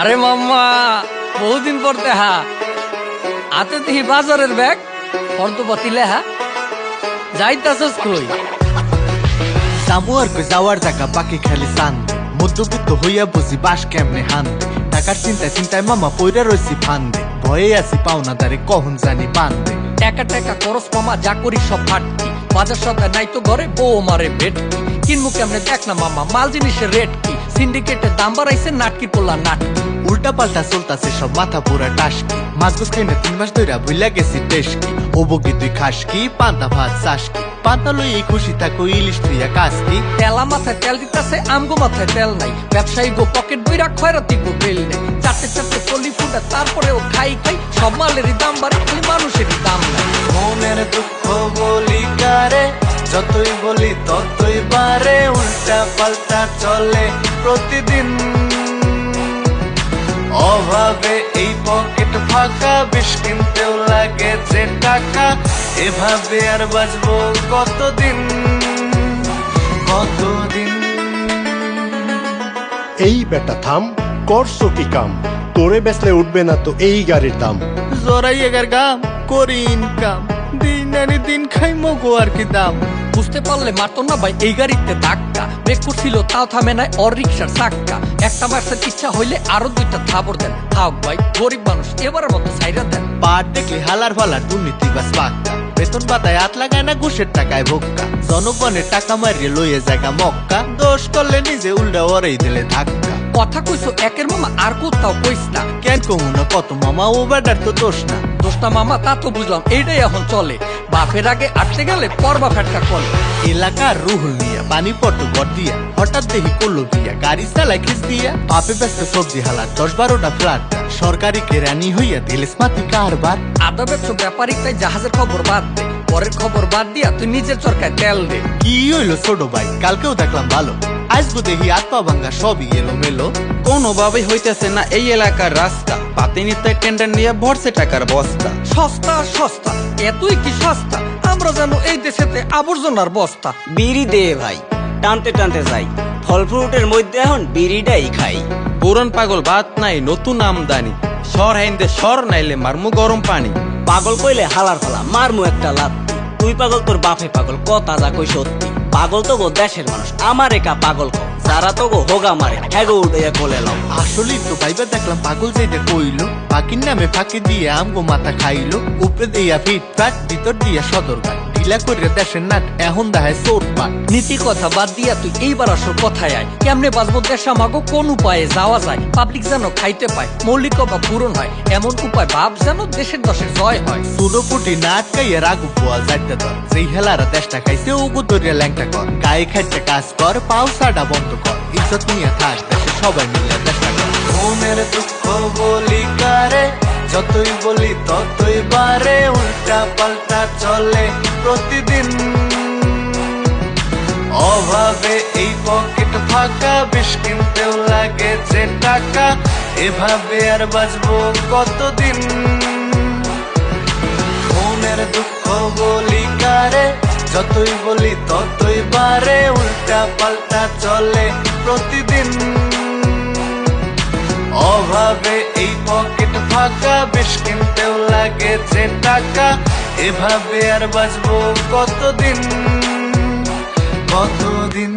আরে মাম্মা, বহুদিন পর দেখা হাতে দেখি বাজারের ব্যাগ ফর্দপাতি লেহা যাইতাছস কই? সামু আর কই যাওয়ার জায়গা বাকি খালি সান মধ্যবিত্ত হইয়া বুঝি বাস কেমনে হান টাকার চিন্তায় চিন্তায় মামা পইরা রইছি ফান্দে ভয়ে আছি পাওনাদারে কখন জানি বান্ধে টাকা টাকা করস মামা, যা করি সব ফাটকি। বাজার সদায় নাই তো ঘরে, বউ মারে ভেটকি। কিনবো কেমনে দেখ না মামা, মাল জিনিসের রেট কি? সিন্ডিকেটের দাম বাড়াইছে, নাটকি পোলা নাটকি। উল্টা পাল্টা চলতাছে সব মাথা পুরা টাসকি মাছ গোস খাই না 3 মাস ধইরা ভুইলা গেছি টেস্কি ও বগি তুই খাস কি পান্তা ভাত চাষকি পান্তা লই এই খুশি থাকো ইলিশ তুইয়া কাসকি তেলা মাথায় তেল দিতেছে, আমগো মাথায় তেল নাই। ব্যবসায়ী গো পকেট বইরা খয়রাতি গো বেল নেই। চারটে চারটে চলি ফুটা তারপরেও খাই খাই, সব মালেরই দাম বাড়ে, খালি মানুষেরই দাম নাই। মনের দুঃখ বলি কারে যতই বলি ততই বারে উল্টা পাল্টা চলে প্রতিদিন অভাবে এই পকেট ফাঁকা বিষ কিনতেও লাগে যে টাকা এভাবে আর বাঁচবো কতদিন কতদিন। এই বেটা থাম, করছো কি কাম? তোরে বেচলে উঠবে না তো এই গাড়ির দাম। জরাই এগার গাম করি ইনকাম দিন আনি দিন খাই মগো আর কি দাম। বুঝতে পারলে মারতো না ভাই এই গাড়িতে ধাক্কা। ব্রেক করছিল তাও থামে নাই ওর রিক্সার চাক্কা। একটা মার্সের ইচ্ছা হইলে আরো 2টা থাবর দেন। থাক ভাই, গরিব মানুষ, এবারের মতো সাইরা দেন। পাট দেখলে হালার ফালার দুর্নীতি বাস পাক্কা বেতন পাতায় হাত লাগায় না ঘুষের টাকায় ভোক্কা জনগণের টাকা মারিয়ে লইয়ে জায়গা মক্কা দোষ করলে নিজে উল্টা ওরেই দিলে ধাক্কা। কথা কইছো একের মামা, আর কোথাও কইস না। কেন কমু না কত মামা ও বেটার তো দোষ না। দোষটা মামা তা তো বুঝলাম, এইটাই এখন চলে। বাপের আগে আটতে গেলে পর বাপ একটা কলে। এলাকার রুহুল নিয়া পানি পট ঘর দিয়া হঠাৎ দেখি করলো বিয়া গাড়ি চালায় খিস দিয়া পাপে ব্যস্ত সবজি হালার 10-12টা ফ্ল্যাট সরকারি কেরানি হইয়া দিলেস মাতি কারবার। আদা ব্যবসা ব্যাপারিক তাই জাহাজের খবর বাদ দে। পরের খবর বাদ দিয়া তুই নিজের চরকায় তেল দে। কি হইলো ছোট ভাই, কালকেও দেখলাম ভালো আজগো দেখি হাত পা ভাঙ্গা সবই এলো মেলো। কোনোভাবে হইতেছে না এই এলাকার রাস্তা পাতিনিতে টেন্ডার নিয়ে ভরছে টাকার বস্তা। সস্তা সস্তা, এতই কি সস্তা? আমরা জানো এই দেশেতে আবর্জনার বস্তা। বিড়ি দে ভাই, টানতে টানতে যাই। ফল ফ্রুটের মধ্যে এখন বিড়িটাই খাই। পুরান পাগল ভাত নাই নতুন আমদানি সর হাইন্দে সর নাইলে মারমু গরম পানি। পাগল কইলে হালার ফালা মারমু একটা লাত্তি। তুই পাগল তোর বাপে পাগল, কথা যা কই সত্যি। পাগল তো গো দেশের মানুষ, আমার একা পাগল কম। যারা তো গো হোগা মারে হ্যাগো উড়াইয়া কোলে লাও। আসলেই তো ভাইবা দেখলাম পাগল যেটা কইলো পাখির নামে ফাঁকি দিয়ে আমগো মাথা খাইলো উপরে দিয়া ফিটফাট ভিতর দিয়া সদরঘাট ঢিলা করে দেশের নাট এখন দেখায় চোট পাট। নীতি কথা বাদ দিয়া তুই এইবার আসল কথায় আয়। কেমনে বাঁচবো দেশ আমাগো, কোন উপায়ে যাওয়া যায়? পাবলিক যেন খাইতে পায়, মৌলিক বা পূরণ হয়, এমন উপায় ভাব যেন দেশের দশের জয় হয়। সুরপুটি নাট কাইয়া রাগু পোয়াল যাইতে ধর যেই হেলারা দেশটা খাইছে ওগো দরিয়া ল্যাংটা কর গায়ে খাইতে কাজ কর পাও সাডা বন্ধ কর ইজ্জত নিয়ে থাক দেশে সবাই মিলে দেশটা কর। মনের দুঃখ বলি কারে যতই বলি ততই বারে উল্টা পাল্টা চলে প্রতিদিন অভাবে এই পকেট ফাঁকা বিষ কিনতেও লাগে যে টাকা এভাবে আর বাঁচবো কতদিন। মনের দুঃখ বলি কারে যতই বলি ততই বারে উল্টা পাল্টা চলে প্রতিদিন অভাবে এই পকেট ফাঁকা বিষ কিনতেও লাগে যে টাকা এভাবে আর বাঁচবো কতদিন কতদিন।